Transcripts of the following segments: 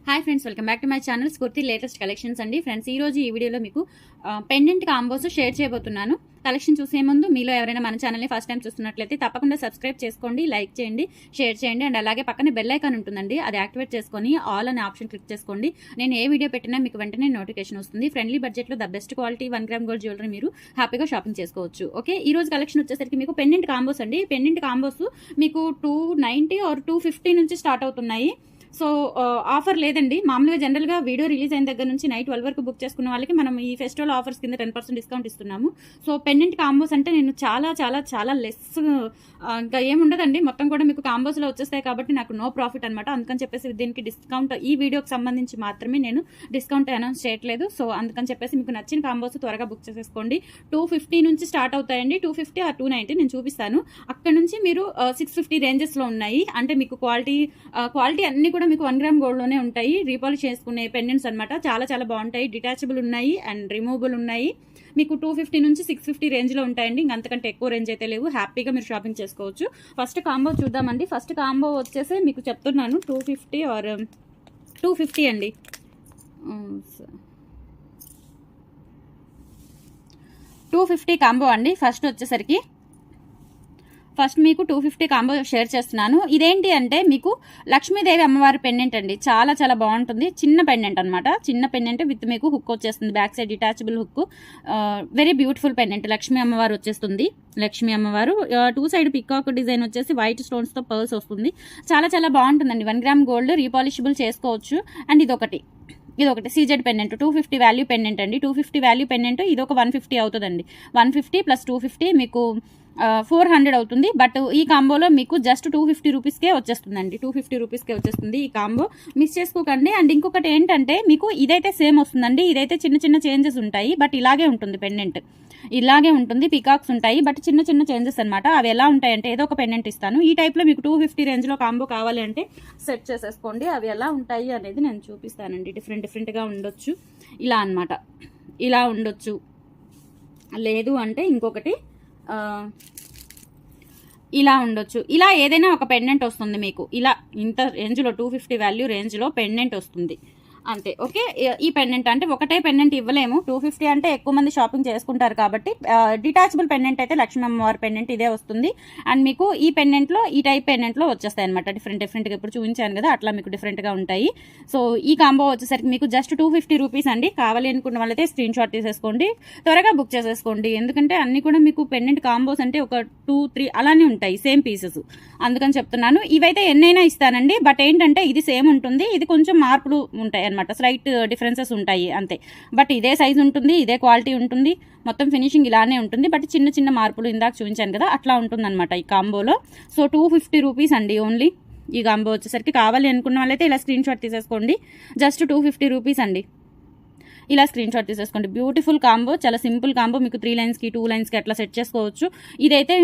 Hi friends, welcome back to my channel స్ఫూర్తి latest collections అండి. Friends, ఈ రోజు ఈ వీడియోలో మీకు పెండెంట్ కాంబోస్ షేర్ చేయబోతున్నాను. కలెక్షన్ చూసే ముందు మీలో ఎవరైనా మన ఛానల్ని ఫస్ట్ టైం చూస్తున్నట్లయితే తప్పకుండా సబ్స్క్రైబ్ చేసుకోండి, లైక్ చేయండి, షేర్ చేయండి. అండ్ అలాగే పక్కన బెల్ ఐకాన్ ఉంటుందండి, అది యాక్టివేట్ చేసుకొని ఆల్ అనే ఆప్షన్ క్లిక్ చేసుకోండి. నేను ఏ వీడియో పెట్టినా మీకు వెంటనే నోటిఫికేషన్ వస్తుంది. ఫ్రెండ్లీ బడ్జెట్లో the best quality 1 gram gold jewellery మీరు హ్యాపీగా షాపింగ్ చేసుకోవచ్చు. ఓకే, ఈ రోజు కలెక్షన్ వచ్చేసరికి మీకు పెండెంట్ కాంబోస్ అండి. పెండెంట్ కాంబోస్ మీకు 290 ఆర్ 250 నుంచి స్టార్ట్ అవుతున్నాయి. సో ఆఫర్ లేదండి. మామూలుగా జనరల్గా వీడియో రిలీజ్ అయిన దగ్గర నుంచి నైట్ 12 వరకు బుక్ చేసుకున్న వాళ్ళకి మనం ఈ ఫెస్టివల్ ఆఫర్స్ కింద 10% డిస్కౌంట్ ఇస్తున్నాము. సో పెండెంట్ కాంబోస్ అంటే నేను చాలా లెస్, ఇంకా ఏముండదండి, మొత్తం కూడా మీకు కాంబోస్లో వచ్చేస్తాయి కాబట్టి నాకు నో ప్రాఫిట్ అనమాట. అందుకని చెప్పేసి దీనికి డిస్కౌంట్ ఈ వీడియోకి సంబంధించి మాత్రమే నేను డిస్కౌంట్ అనౌన్స్ చేయట్లేదు. సో అందుకని చెప్పేసి మీకు నచ్చిన కాంబోస్ త్వరగా బుక్ చేసేసుకోండి. 250 నుంచి స్టార్ట్ అవుతాయండి. 250 ఆ 290 నేను చూపిస్తాను. అక్కడ నుంచి మీరు 650 రేంజెస్లో ఉన్నాయి. అంటే మీకు క్వాలిటీ అన్ని కూడా మీకు 1 గ్రామ్ గోల్డ్లోనే ఉంటాయి. రీపాలిష్ చేసుకునే పెండెంట్స్ అనమాట. చాలా బాగుంటాయి. డిటాచబుల్ ఉన్నాయి అండ్ రిమూవబుల్ ఉన్నాయి. మీకు 250 నుంచి 650 రేంజ్లో ఉంటాయండి. ఇంకంతకంటే ఎక్కువ రేంజ్ అయితే లేవు. హ్యాపీగా మీరు షాపింగ్ చేసుకోవచ్చు. ఫస్ట్ కాంబో చూద్దామండి. ఫస్ట్ కాంబో వచ్చేసి మీకు చెప్తున్నాను 250 ఆర్ 250 అండి. 250 కాంబో అండి. ఫస్ట్ మీకు 250 కాంబో షేర్ చేస్తున్నాను. ఇదేంటి అంటే మీకు లక్ష్మీదేవి అమ్మవారి పెండెంట్ అండి. చాలా బాగుంటుంది. చిన్న పెండెంట్ అనమాట. చిన్న పెండెంట్ విత్ మీకు హుక్ వచ్చేస్తుంది. Back side detachable hook. Very beautiful pendant. Lakshmi అమ్మవారు వచ్చేస్తుంది. లక్ష్మీ అమ్మవారు 2 సైడ్ పికాక్ డిజైన్ వచ్చేసి వైట్ స్టోన్స్తో పర్ల్స్ వస్తుంది. చాలా బాగుంటుందండి. 1 గ్రామ్ గోల్డ్ రీపాలిషబుల్ చేసుకోవచ్చు. అండ్ ఇదొకటి సీజెడ్ పెండెంట్ 250 వాల్యూ పెండెంట్ అండి. 250 వాల్యూ పెండెంట్. ఇది ఒక 150 అవుతుందండి. 150 ప్లస్ 250 మీకు 400 అవుతుంది. బట్ ఈ కాంబోలో మీకు జస్ట్ 250 రూపీస్కే వచ్చేస్తుందండి. 250 రూపీస్కే వచ్చేస్తుంది ఈ కాంబో. మిస్ చేసుకోకండి. అండ్ ఇంకొకటి ఏంటంటే మీకు ఇదైతే సేమ్ వస్తుందండి. ఇదైతే చిన్న చేంజెస్ ఉంటాయి. బట్ ఇలాగే ఉంటుంది పెండెంట్. ఇలాగే ఉంటుంది. పికాక్స్ ఉంటాయి బట్ చిన్న చేంజెస్ అనమాట. అవి ఎలా ఉంటాయంటే ఏదో ఒక పెండెంట్ ఇస్తాను. ఈ టైప్లో మీకు 250 రేంజ్లో కాంబో కావాలి అంటే సెట్ చేసేసుకోండి. అవి ఎలా ఉంటాయి అనేది నేను చూపిస్తానండి. డిఫరెంట్గా ఉండొచ్చు. ఇలా అనమాట. ఇలా ఉండొచ్చు. లేదు అంటే ఇంకొకటి ఇలా ఉండొచ్చు. ఇలా ఏదైనా ఒక పెండెంట్ వస్తుంది మీకు. ఇలా ఇంత రేంజ్లో 250 వాల్యూ రేంజ్లో పెండెంట్ వస్తుంది అంతే. ఓకే, ఈ పెండెంట్ అంటే ఒకటే పెండెంట్ ఇవ్వలేము. 250 అంటే ఎక్కువ మంది షాపింగ్ చేసుకుంటారు కాబట్టి డిటాచబుల్ పెండెంట్ అయితే లక్ష్మీ అమ్మవారి పెండెంట్ ఇదే వస్తుంది. అండ్ మీకు ఈ పెండెంట్లో ఈ టైప్ పెండెంట్లో వచ్చేస్తాయి అనమాట. డిఫరెంట్గా ఇప్పుడు చూపించాను కదా, అట్లా మీకు డిఫరెంట్గా ఉంటాయి. సో ఈ కాంబో వచ్చేసరికి మీకు జస్ట్ 250 రూపీస్ అండి. కావాలి అనుకున్న వాళ్ళైతే స్క్రీన్ షాట్ తీసేసుకోండి, త్వరగా బుక్ చేసేసుకోండి. ఎందుకంటే అన్ని కూడా మీకు పెండెంట్ కాంబోస్ అంటే ఒక 2-3 అలానే ఉంటాయి, సేమ్ పీసెస్. అందుకని చెప్తున్నాను. ఇవైతే ఎన్నైనా ఇస్తానండి. బట్ ఏంటంటే ఇది సేమ్ ఉంటుంది, ఇది కొంచెం మార్పులు ఉంటాయి అనమాట. స్లైట్ డిఫరెన్సెస్ ఉంటాయి అంతే. బట్ ఇదే సైజ్ ఉంటుంది, ఇదే క్వాలిటీ ఉంటుంది, మొత్తం ఫినిషింగ్ ఇలానే ఉంటుంది. బట్ చిన్న మార్పులు ఇందాక చూపించాను కదా, అట్లా ఉంటుంది అనమాట ఈ కాంబోలో. సో 250 రూపీస్ అండి ఓన్లీ. ఈ కాంబో వచ్చేసరికి కావాలి అనుకున్న వాళ్ళైతే ఇలా స్క్రీన్ షాట్ తీసేసుకోండి. జస్ట్ 250 రూపీస్ అండి. ఇలా స్క్రీన్ షాట్ తీసేసుకోండి. బ్యూటిఫుల్ కాంబో, చాలా సింపుల్ కాంబో. మీకు 3 లైన్స్కి 2 లైన్స్కి అట్లా సెట్ చేసుకోవచ్చు. ఇదైతే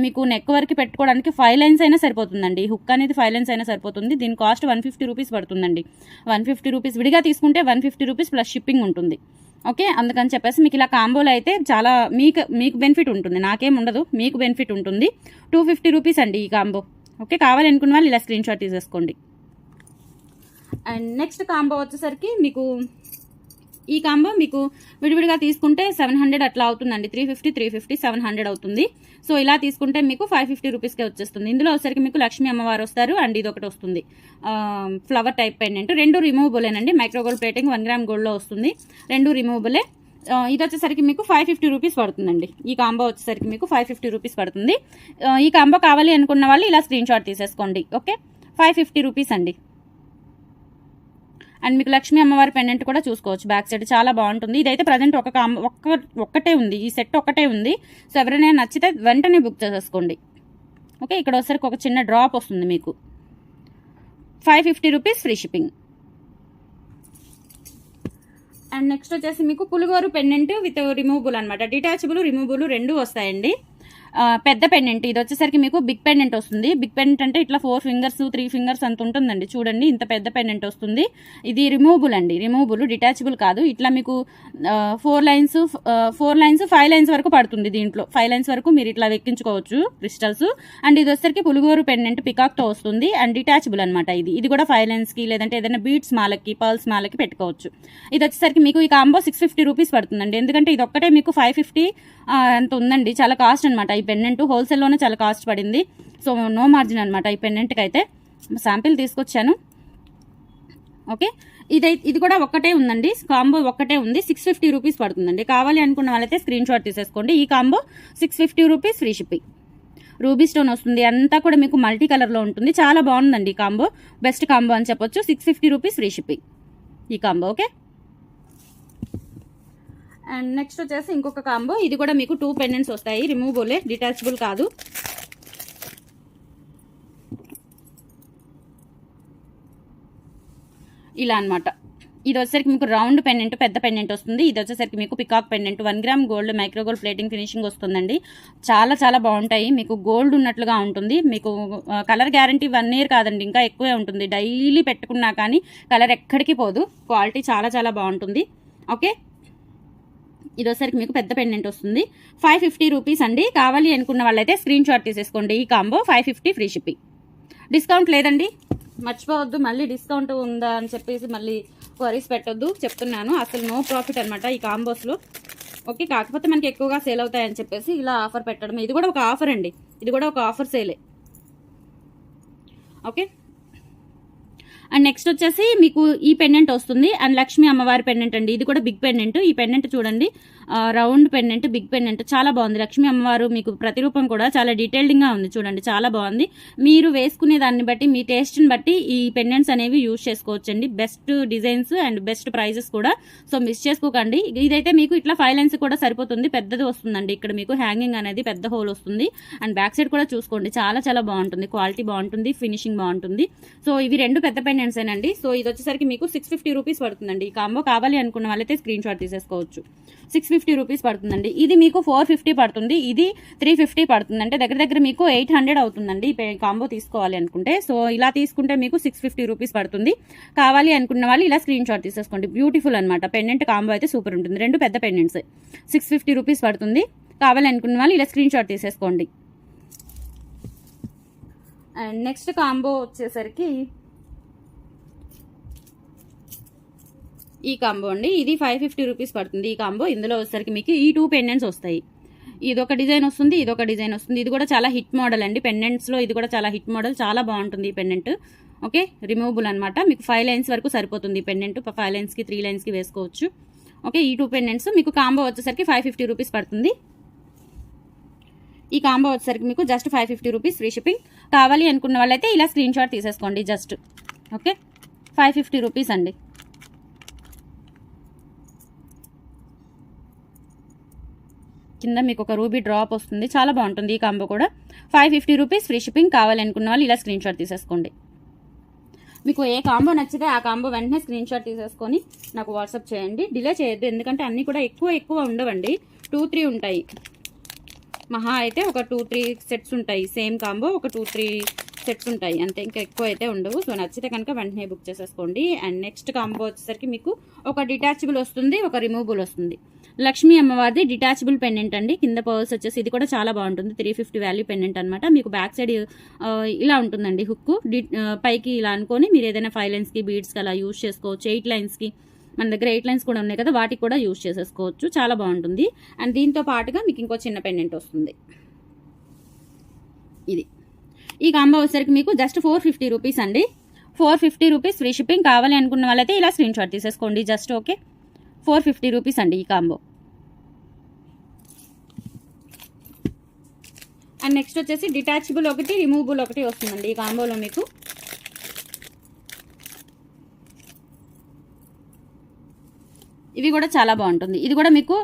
మీకు నెక్ వరకు పెట్టుకోవడానికి 5 లైన్స్ అయినా సరిపోతుందండి. హుక్ అనేది 5 లైన్స్ అయినా సరిపోతుంది. దీని కాస్ట్ 150 రూపీస్ పడుతుందండి. 150 రూపీస్ విడిగా తీసుకుంటే 150 రూపీస్ ప్లస్ షిప్పింగ్ ఉంటుంది. ఓకే, అందుకని చెప్పేసి మీకు ఇలా కాంబోలో అయితే చాలా మీకు బెనిఫిట్ ఉంటుంది. నాకేం ఉండదు, మీకు బెనిఫిట్ ఉంటుంది. 250 రూపీస్ అండి ఈ కాంబో. ఓకే, కావాలి అనుకున్న వాళ్ళు ఇలా స్క్రీన్ షాట్ తీసేసుకోండి. అండ్ నెక్స్ట్ కాంబో వచ్చేసరికి మీకు ఈ కాంబో మీకు విడివిడిగా తీసుకుంటే 700 అట్లా అవుతుందండి. 350 700 అవుతుంది. సో ఇలా తీసుకుంటే మీకు 550 రూపీస్కే వచ్చేస్తుంది. ఇందులో వచ్చేసరికి మీకు లక్ష్మీ అమ్మవారు వస్తారు. అండ్ ఇది ఒకటి వస్తుంది, ఫ్లవర్ టైప్ పెండెంట్. 2 రిమూవబులేనండి. మైక్రోగోల్డ్ ప్లేటింగ్ 1 గ్రామ్ గోల్డ్లో వస్తుంది. 2 రిమూవబులే. ఇది వచ్చేసరికి మీకు 550 రూపీస్ పడుతుందండి. ఈ కాంబో వచ్చేసరికి మీకు 550 రూపీస్ పడుతుంది. ఈ కాంబో కావాలి అనుకున్న వాళ్ళు ఇలా స్క్రీన్ షాట్ తీసేసుకోండి. ఓకే, 550 రూపీస్ అండి. అండ్ మీకు లక్ష్మీ అమ్మవారి పెండెంట్ కూడా చూసుకోవచ్చు. బ్యాక్ సైడ్ చాలా బాగుంటుంది. ఇదైతే ప్రజెంట్ ఒక్కటే ఉంది, ఈ సెట్ ఒక్కటే ఉంది. సో ఎవరైనా నచ్చితే వెంటనే బుక్ చేసేసుకోండి. ఓకే, ఇక్కడ వచ్చేసరికి ఒక చిన్న డ్రాప్ వస్తుంది మీకు. 550 rupees free shipping. And next వచ్చేసి మీకు పులిగోరు పెండెంట్ విత్ రిమూవబుల్ అనమాట. డిటాచబుల్ రిమూవబుల్ 2 వస్తాయండి. పెద్ద పెండెంట్. ఇది వచ్చేసరికి మీకు బిగ్ పెండెంట్ వస్తుంది. బిగ్ పెండెంట్ అంటే ఇట్లా 4 ఫింగర్స్ 3 ఫింగర్స్ అంత ఉంటుందండి. చూడండి ఇంత పెద్ద పెండెంట్ వస్తుంది. ఇది రిమూవబుల్ అండి, రిమూవబుల్, డిటాచబుల్ కాదు. ఇట్లా మీకు 4 లైన్స్ 5 లైన్స్ వరకు పడుతుంది. దీంట్లో 5 లైన్స్ వరకు మీరు ఇట్లా ఎక్కించుకోవచ్చు క్రిస్టల్స్. అండ్ ఇది వచ్చేసరికి పులిగోరు పెండెంట్ పికాక్తో వస్తుంది. అండ్ డిటాచబుల్ అనమాట. ఇది కూడా 5 లైన్స్కి లేదంటే ఏదైనా బీడ్స్ మాలకి పర్ల్స్ మాలకి పెట్టుకోవచ్చు. ఇది వచ్చేసరికి మీకు ఈ కాంబో 650 రూపీస్ పడుతుందండి. ఎందుకంటే ఇది ఒక్కటే మీకు 550 అంత ఉందండి. చాలా కాస్ట్ అనమాట. ఈ పెండెంట్ హోల్సేల్లోనే చాలా కాస్ట్ పడింది. సో నో మార్జిన్ అనమాట ఈ పెండెంట్కి అయితే. శాంపిల్ తీసుకొచ్చాను. ఓకే, ఇది కూడా ఒక్కటే ఉందండి. కాంబో ఒక్కటే ఉంది. 650 రూపీస్ పడుతుందండి. కావాలి అనుకున్న వాళ్ళైతే స్క్రీన్ షాట్ తీసేసుకోండి. ఈ combo 650 rupees free shipping. Ruby stone వస్తుంది. అంతా కూడా మీకు మల్టీ కలర్లో ఉంటుంది. చాలా బాగుందండి ఈ కాంబో. బెస్ట్ కాంబో అని చెప్పొచ్చు. 650 రూపీస్ ఫ్రీ షిప్పింగ్ ఈ కాంబో. ఓకే, అండ్ నెక్స్ట్ వచ్చేసి ఇంకొక కాంబో. ఇది కూడా మీకు 2 పెండెంట్స్ వస్తాయి. రిమూవబులే, డిటాచబుల్ కాదు. ఇలా అనమాట. ఇది వచ్చేసరికి మీకు రౌండ్ పెండెంట్, పెద్ద పెండెంట్ వస్తుంది. ఇది వచ్చేసరికి మీకు peacock pendant 1 gram gold micro gold plating finishing వస్తుందండి. చాలా చాలా బాగుంటాయి. మీకు గోల్డ్ ఉన్నట్లుగా ఉంటుంది. మీకు కలర్ గ్యారంటీ 1 ఇయర్ కాదండి, ఇంకా ఎక్కువే ఉంటుంది. డైలీ పెట్టుకున్నా కానీ కలర్ ఎక్కడికి పోదు. క్వాలిటీ చాలా చాలా బాగుంటుంది. ఓకే, ఇది వచ్చేసరికి మీకు పెద్ద పెండెంట్ వస్తుంది. 550 రూపీస్ అండి. కావాలి అనుకున్న వాళ్ళైతే స్క్రీన్ షాట్ తీసేసుకోండి. ఈ కాంబో 550 ఫ్రీ షిప్పింగ్. డిస్కౌంట్ లేదండి, మర్చిపోవద్దు. మళ్ళీ డిస్కౌంట్ ఉందా అని చెప్పేసి మళ్ళీ క్వరీస్ పెట్టొద్దు, చెప్తున్నాను. అసలు నో ప్రాఫిట్ అనమాట ఈ కాంబోస్లో. ఓకే, కాకపోతే మనకి ఎక్కువగా సేల్ అవుతాయని చెప్పేసి ఇలా ఆఫర్ పెట్టడం. ఇది కూడా ఒక ఆఫర్ అండి, ఇది కూడా ఒక ఆఫర్ సేలే. ఓకే, అండ్ నెక్స్ట్ వచ్చేసి మీకు ఈ పెండెంట్ వస్తుంది. అండ్ లక్ష్మీ అమ్మవారి పెండెంట్ అండి. ఇది కూడా బిగ్ పెండెంట్. ఈ పెండెంట్ చూడండి, రౌండ్ పెండెంట్, బిగ్ పెండెంట్, చాలా బాగుంది. లక్ష్మీ అమ్మవారు మీకు ప్రతిరూపం కూడా చాలా డీటెయిల్డ్గా ఉంది. చూడండి చాలా బాగుంది. మీరు వేసుకునే దాన్ని బట్టి, మీ టేస్ట్ని బట్టి ఈ పెండెంట్స్ అనేవి యూజ్ చేసుకోవచ్చండి. Best designs and best prizes కూడా. సో మిస్ చేసుకోకండి. ఇదైతే మీకు ఇట్లా 5 లైన్స్ కూడా సరిపోతుంది. పెద్దది వస్తుందండి. ఇక్కడ మీకు హ్యాంగింగ్ అనేది పెద్ద హోల్ వస్తుంది. అండ్ బ్యాక్ సైడ్ కూడా చూసుకోండి, చాలా చాలా బాగుంటుంది. క్వాలిటీ బాగుంటుంది, ఫినిషింగ్ బాగుంటుంది. సో ఇవి 2 పెద్ద పెండెంట్స్ ఏనండి. సో ఇది వచ్చేసరికి మీకు 650 రూపీస్ పడుతుందండి. ఈ కాంబో కావాలి అనుకున్న వాళ్ళైతే స్క్రీన్ షాట్ తీసేసుకోవచ్చు. 650 రూపీస్ పడుతుందండి. ఇది మీకు 450 పడుతుంది. ఇది 350 పడుతుంది. అంటే దగ్గర దగ్గర మీకు 800 అవుతుందండి ఈ కాంబో తీసుకోవాలి అనుకుంటే. సో ఇలా తీసుకుంటే మీకు 650 రూపీస్ పడుతుంది. కావాలి అనుకున్న వాళ్ళు ఇలా స్క్రీన్ షాట్ తీసేసుకోండి. బ్యూటిఫుల్ అనమాట. పెండెంట్ కాంబో అయితే సూపర్ ఉంటుంది. 2 పెద్ద పెండెంట్స్ 650 రూపీస్ పడుతుంది. కావాలి అనుకున్న వాళ్ళు ఇలా స్క్రీన్ షాట్ తీసేసుకోండి. అండ్ నెక్స్ట్ కాంబో వచ్చేసరికి ఈ కాంబో అండి. ఇది 550 రూపీస్ పడుతుంది ఈ కాంబో. ఇందులో వచ్చేసరికి మీకు ఈ 2 పెండెంట్స్ వస్తాయి. ఇదొక డిజైన్ వస్తుంది, ఇదొక డిజైన్ వస్తుంది. ఇది కూడా చాలా హిట్ మోడల్ అండి. పెండెంట్స్లో ఇది కూడా చాలా హిట్ మోడల్, చాలా బాగుంటుంది ఈ పెండెంట్. ఓకే, రిమూవబుల్ అనమాట. మీకు 5 లైన్స్ వరకు సరిపోతుంది ఈ పెండెంట్. 5 లైన్స్కి 3 లైన్స్కి వేసుకోవచ్చు. ఓకే, ఈ 2 పెండెంట్స్ మీకు కాంబో వచ్చేసరికి 550 రూపీస్ పడుతుంది. ఈ కాంబో వచ్చేసరికి మీకు జస్ట్ 550 రూపీస్ ఫ్రీ షిప్పింగ్. కావాలి అనుకున్న వాళ్ళైతే ఇలా స్క్రీన్ షాట్ తీసేసుకోండి జస్ట్. ఓకే, 550 రూపీస్ అండి. కింద మీకు ఒక రూబీ డ్రాప్ వస్తుంది. చాలా బాగుంటుంది ఈ కాంబో కూడా. 550 రూపీస్ ఫ్రీ షిప్పింగ్. కావాలనుకున్న వాళ్ళు ఇలా స్క్రీన్ షాట్ తీసేసుకోండి. మీకు ఏ కాంబో నచ్చితే ఆ కాంబో వెంటనే స్క్రీన్ షాట్ తీసేసుకొని నాకు వాట్సాప్ చేయండి. డిలే చేయొద్దు, ఎందుకంటే అన్నీ కూడా ఎక్కువ ఉండవండి. 2-3 ఉంటాయి. మహా అయితే ఒక 2-3 సెట్స్ ఉంటాయి. సేమ్ కాంబో ఒక 2-3 సెట్స్ ఉంటాయి అంతే, ఇంకా ఎక్కువ అయితే ఉండవు. సో నచ్చితే కనుక వెంటనే బుక్ చేసేసుకోండి. అండ్ నెక్స్ట్ కాంబో వచ్చేసరికి మీకు ఒక డిటాచబుల్ వస్తుంది, ఒక రిమూవబుల్ వస్తుంది. లక్ష్మీ అమ్మవారిది డిటాచబుల్ పెండెంట్ అండి. కింద పర్ల్స్ వచ్చేసి ఇది కూడా చాలా బాగుంటుంది. 350 వాల్యూ పెండెంట్ అనమాట. మీకు బ్యాక్ సైడ్ ఇలా ఉంటుందండి హుక్. పైకి ఇలా అనుకొని మీరు ఏదైనా 5 లైన్స్కి బీడ్స్కి అలా యూజ్ చేసుకోవచ్చు. 8 లైన్స్కి, మన దగ్గర 8 లైన్స్ కూడా ఉన్నాయి కదా, వాటికి కూడా యూజ్ చేసేసుకోవచ్చు. చాలా బాగుంటుంది. అండ్ దీంతో పాటుగా మీకు ఇంకో చిన్న పెండెంట్ వస్తుంది. ఇది ఈ కాంబో వచ్చేసరికి మీకు జస్ట్ 450 రూపీస్ అండి. 450 రూపీస్ ఫ్రీ షిప్పింగ్. కావాలి అనుకున్న వాళ్ళైతే ఇలా స్క్రీన్ షాట్ తీసేసుకోండి జస్ట్. ఓకే, 450 రూపీస్ అండి ఈ కాంబో. అండ్ నెక్స్ట్ వచ్చేసి డిటాచబుల్ ఒకటి, రిమూవబుల్ ఒకటి వస్తుందండి ఈ కాంబోలో మీకు. ఇవి కూడా చాలా బాగుంటుంది. ఇది కూడా మీకు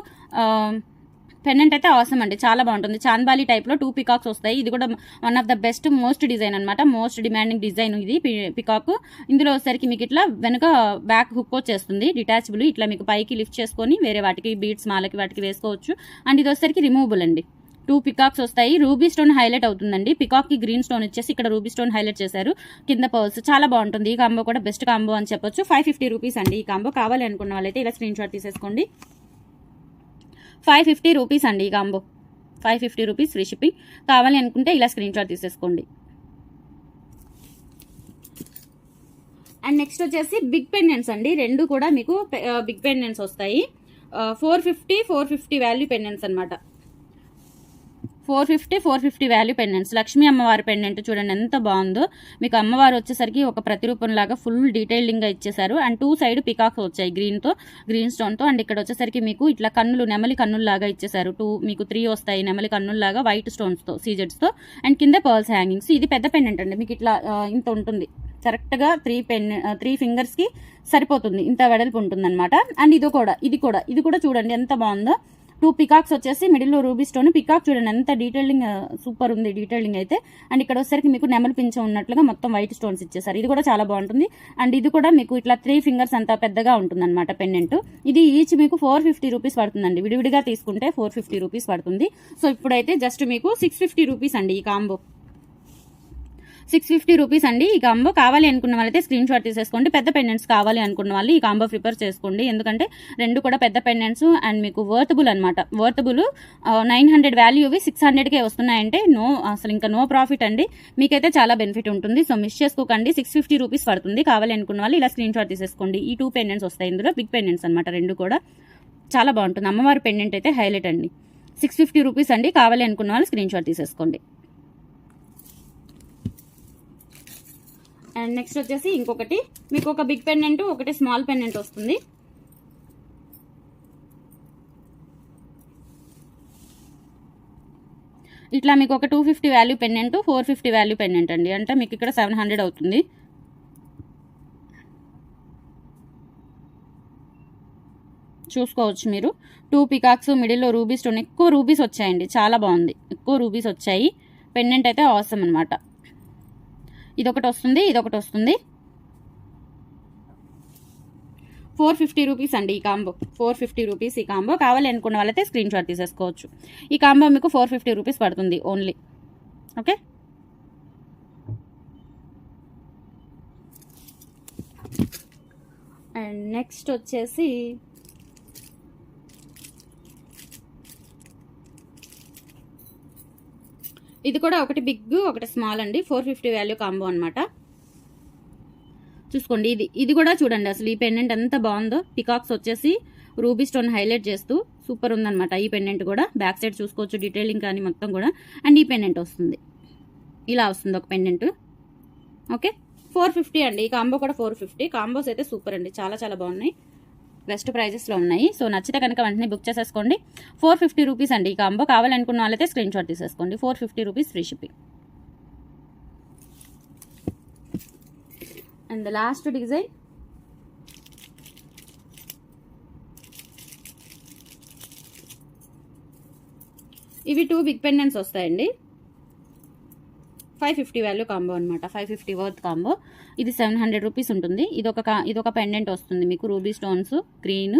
పెండెంట్ అయితే అవసరం అండి, చాలా బాగుంటుంది. చాంద్బాలి టైప్లో 2 పికాక్స్ వస్తాయి. ఇది కూడా one of the best most design అనమాట. మోస్ట్ డిమాండింగ్ డిజైన్ ఇది పికాక్. ఇందులో వచ్చేసరికి మీకు ఇట్లా వెనుక బ్యాక్ హుక్ వచ్చేస్తుంది డిటాచబుల్. ఇట్లా మీకు పైకి లిఫ్ట్ చేసుకొని వేరే వాటికి బీడ్స్ మాలకి వాటికి వేసుకోవచ్చు. అండ్ ఇది వచ్చేసరికి రిమూవబుల్ అండి. 2 పికాక్స్ వస్తాయి. రూబీ స్టోన్ హైలైట్ అవుతుందండి. పికాక్కి గ్రీన్ స్టోన్ ఇచ్చేసి ఇక్కడ రూబీ స్టోన్ హైలైట్ చేశారు. కింద పర్ల్స్ చాలా బాగుంటుంది. ఈ కాంబో కూడా బెస్ట్ కాంబో అని చెప్పొచ్చు. 550 రూపీస్ అండి ఈ కాంబో. కావాలి అనుకున్న వాళ్ళైతే ఇలా స్క్రీన్ షాట్ తీసేసుకోండి. 550 రూపీస్ అండి ఈ కాంబో. 550 rupees free shipping. కావాలి అనుకుంటే ఇలా స్క్రీన్ షాట్ తీసేసుకోండి. అండ్ నెక్స్ట్ వచ్చేసి బిగ్ పెండెంట్స్ అండి. రెండు కూడా మీకు బిగ్ పెండెంట్స్ వస్తాయి. 450 వాల్యూ పెండెంట్స్ అనమాట. 450 వాల్యూ పెండెంట్స్. లక్ష్మీ అమ్మవారి పెండెంట్ చూడండి ఎంత బాగుందో. మీకు అమ్మవారు వచ్చేసరికి ఒక ప్రతిరూపం లాగా ఫుల్ డీటెయిలింగ్ గా ఇచ్చేసారు. అండ్ 2 సైడ్ పికాక్స్ వచ్చాయి గ్రీన్ స్టోన్ తో. అండ్ ఇక్కడ వచ్చేసరికి మీకు ఇట్లా కన్నులు, నెమలి కన్నులు లాగా ఇచ్చేసారు. మీకు 3 వస్తాయి నెమలి కన్నులు లాగా వైట్ స్టోన్స్ తో, సీజెడ్స్ తో. అండ్ కింద పర్ల్స్ హ్యాంగింగ్స్. ఇది పెద్ద పెండెంట్ అండి. మీకు ఇట్లా ఇంత ఉంటుంది. కరెక్ట్ గా 3 ఫింగర్స్ కి సరిపోతుంది. ఇంత వెడల్పు ఉంటుంది అనమాట. అండ్ ఇది కూడా చూడండి ఎంత బాగుందో. 2 పికాక్స్ వచ్చేసి మిడిల్ లో రూబీ స్టోన్. పికాక్ చూడండి ఎంత డీటెయిలింగ్, సూపర్ ఉంది డీటెయిలింగ్ అయితే. అండ్ ఇక్కడ వచ్చేసరికి మీకు నెమలి పింఛం ఉన్నట్లుగా మొత్తం వైట్ స్టోన్స్ ఇచ్చేసారు. ఇది కూడా చాలా బాగుంటుంది. అండ్ ఇది కూడా మీకు ఇట్లా 3 ఫింగర్స్ అంత పెద్దగా ఉంటుంది అనమాట పెండెంట్. ఇది ఈచ్ మీకు 450 రూపీస్ పడుతుందండి. విడివిడిగా తీసుకుంటే 450 రూపీస్ పడుతుంది. సో ఇప్పుడైతే జస్ట్ మీకు 650 రూపీస్ అండి ఈ కాంబో. 650 రూపీస్ అండి ఈ కాంబో. కావాలి అనుకున్న వాళ్ళైతే స్క్రీన్ షాట్ తీసేసుకోండి. పెద్ద పెండెంట్స్ కావాలి అనుకున్న వాళ్ళు ఈ కాంబో ప్రిపేర్ చేసుకోండి. ఎందుకంటే రెండు కూడా పెద్ద పెండెంట్స్ అండ్ మీకు వర్తబుల్ అనమాట. వర్తబుల్ 900 వాల్యూవి 600కే వస్తున్నాయంటే అసలు ఇంకా నో ప్రాఫిట్ అండి. మీకైతే చాలా బెనిఫిట్ ఉంటుంది. సో మిస్ చేసుకోకండి. 650 రూపీస్ పడుతుంది. కావాలి అనుకున్న వాళ్ళు ఇలా స్క్రీన్ షాట్ తీసేసుకోండి. ఈ 2 పెండెంట్స్ వస్తాయి. ఇందులో బిగ్ పెండెంట్స్ అనమాట. రెండు కూడా చాలా బాగుంటుంది. అమ్మవారి పెండెంట్ అయితే హైలైట్ అండి. 650 రూపీస్ అండి. కావాలి అనుకున్న వాళ్ళు స్క్రీన్ షాట్ తీసేసుకోండి. అండ్ నెక్స్ట్ వచ్చేసి ఇంకొకటి మీకు ఒక బిగ్ పెండెంట్, ఒకటి స్మాల్ పెండెంట్ వస్తుంది. ఇట్లా మీకు ఒక 250 వాల్యూ పెండెంట్, 450 వాల్యూ పెండెంట్ అండి. అంటే మీకు ఇక్కడ 700 అవుతుంది. చూసుకోవచ్చు మీరు. 2 పికాక్స్, మిడిల్లో రూబీ స్టోన్. ఎక్కువ రూబీస్ వచ్చాయండి. చాలా బాగుంది. ఎక్కువ రూబీస్ వచ్చాయి. పెండెంట్ అయితే ఆసమ్ అనమాట. ఇదొకటి వస్తుంది, ఇదొకటి వస్తుంది. 450 రూపీస్ అండి ఈ కాంబో. 450 రూపీస్ ఈ కాంబో. కావాలి అనుకున్న వాళ్ళైతే స్క్రీన్ షాట్ తీసేసుకోవచ్చు. ఈ కాంబో మీకు 450 రూపీస్ పడుతుంది ఓన్లీ. ఓకే. అండ్ నెక్స్ట్ వచ్చేసి ఇది కూడా ఒకటి బిగ్, ఒకటి స్మాల్ అండి. 450 వాల్యూ కాంబో అనమాట. చూసుకోండి. ఇది కూడా చూడండి అసలు ఈ పెండెంట్ ఎంత బాగుందో. పికాక్స్ వచ్చేసి రూబీ స్టోన్ హైలైట్ చేస్తూ సూపర్ ఉందన్నమాట. ఈ పెండెంట్ కూడా బ్యాక్ సైడ్ చూసుకోవచ్చు డీటెయిలింగ్ కానీ మొత్తం కూడా. అండ్ ఈ పెండెంట్ వస్తుంది, ఇలా వస్తుంది ఒక పెండెంట్. ఓకే. 450 అండి ఈ కాంబో కూడా. 450. కాంబోస్ అయితే సూపర్ అండి. చాలా చాలా బాగున్నాయి. బెస్ట్ ప్రైజెస్లో ఉన్నాయి. సో నచ్చితే కనుక వెంటనే బుక్ చేసేసుకోండి. 450 రూపీస్ అండి ఈ కాంబో. కావాలనుకున్న వాళ్ళైతే స్క్రీన్ షాట్ తీసేసుకోండి. 450 rupees free shipping. And the last design ఇవి 2 బిగ్ పెండెంట్స్ వస్తాయండి. 550 వాల్యూ కాంబో అనమాట. 550 వర్త్ కాంబో. ఇది 700 రూపీస్ ఉంటుంది. ఇదొక పెండెంట్ వస్తుంది మీకు రూబీ స్టోన్స్ గ్రీన్.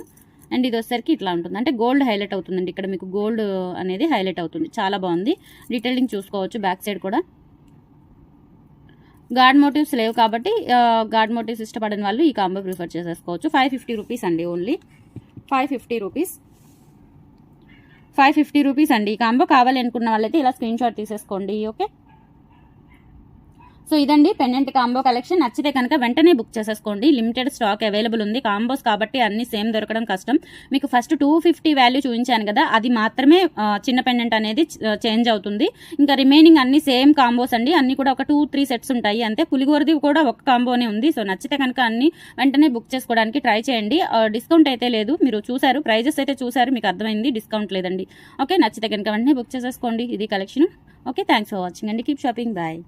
అండ్ ఇది వచ్చేసరికి ఇట్లా ఉంటుంది. అంటే గోల్డ్ హైలైట్ అవుతుందండి. ఇక్కడ మీకు గోల్డ్ అనేది హైలైట్ అవుతుంది. చాలా బాగుంది. డీటెయిలింగ్ చూసుకోవచ్చు బ్యాక్ సైడ్ కూడా. గాడ్ మోటివ్స్ లేవు కాబట్టి గాడ్ మోటివ్స్ ఇష్టపడని వాళ్ళు ఈ కాంబో ప్రిఫర్ చేసేసుకోవచ్చు. 550 రూపీస్ అండి ఓన్లీ. 550 రూపీస్. 550 రూపీస్ అండి ఈ కాంబో. కావాలి అనుకున్న వాళ్ళైతే ఇలా స్క్రీన్ షాట్ తీసేసుకోండి. ఓకే. సో ఇదండి పెండెంట్ కాంబో కలెక్షన్. నచ్చితే కనుక వెంటనే బుక్ చేసేసుకోండి. లిమిటెడ్ స్టాక్ అవైలబుల్ ఉంది. కాంబోస్ కాబట్టి అన్ని సేమ్ దొరకడం కష్టం. మీకు ఫస్ట్ 250 వాల్యూ చూపించాను కదా, అది మాత్రమే చిన్న పెండెంట్ అనేది చేంజ్ అవుతుంది. ఇంకా రిమైనింగ్ అన్ని సేమ్ కాంబోస్ అండి. అన్ని కూడా ఒక 2-3 సెట్స్ ఉంటాయి అంతే. పులిగోరది కూడా ఒక కాంబోనే ఉంది. సో నచ్చితే కనుక అన్ని వెంటనే బుక్ చేసుకోవడానికి ట్రై చేయండి. డిస్కౌంట్ అయితే లేదు. మీరు చూసారు, ప్రైజెస్ అయితే చూసారు, మీకు అర్థమైంది. డిస్కౌంట్ లేదండి. ఓకే. నచ్చితే కనుక వెంటనే బుక్ చేసేసుకోండి. ఇది collection. Okay. Thanks for watching అండి. Keep shopping. బాయ్.